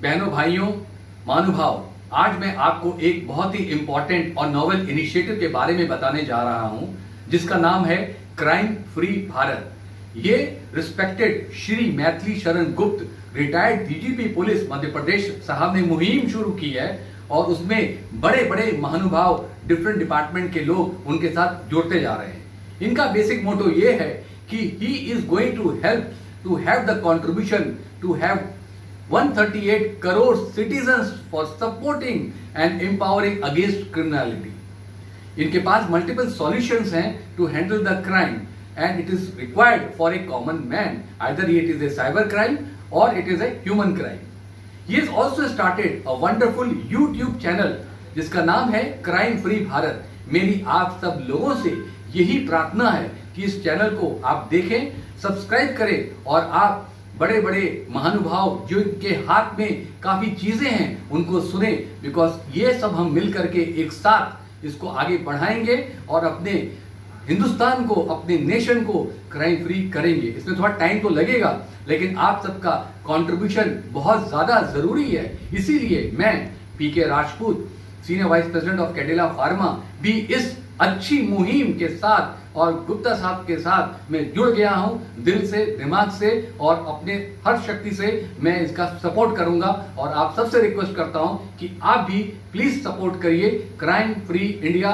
बहनों भाइयों महानुभाव, आज मैं आपको एक बहुत ही इंपॉर्टेंट और नोवेल इनिशिएटिव के बारे में बताने जा रहा हूं, जिसका नाम है क्राइम फ्री भारत। ये respected Shri Maithili Sharan Gupt, retired DGP police Madhya Pradesh साहब ने मुहिम शुरू की है और उसमें बड़े बड़े महानुभाव डिफरेंट डिपार्टमेंट के लोग उनके साथ जुड़ते जा रहे हैं। इनका बेसिक मोटो ये है कि he is going to help to have the contribution to have 138 crore citizens for supporting and empowering against criminality. इनके पास मल्टीपल सॉल्यूशंस हैं to handle the crime and it is required for a common man, either it is a cyber crime और it is a human crime. He is also started a wonderful YouTube channel जिसका नाम है crime free Bharat. मेरी आप सब लोगों से यही प्रार्थना है कि इस चैनल को आप देखें, सब्सक्राइब करें और आप बड़े बड़े महानुभाव जो इनके हाथ में काफी चीजें हैं उनको सुने, बिकॉज ये सब हम मिल करके एक साथ इसको आगे बढ़ाएंगे और अपने हिंदुस्तान को, अपने नेशन को क्राइम फ्री करेंगे। इसमें थोड़ा टाइम तो लगेगा, लेकिन आप सबका कंट्रीब्यूशन बहुत ज्यादा जरूरी है। इसीलिए मैं PK Rajput, senior vice president of Cadila pharma, भी इस अच्छी मुहिम के साथ और गुप्ता साहब के साथ मैं जुड़ गया हूं दिल से, दिमाग से और अपने हर शक्ति से मैं इसका सपोर्ट करूंगा। और आप सबसे रिक्वेस्ट करता हूं कि आप भी प्लीज सपोर्ट करिए क्राइम फ्री इंडिया।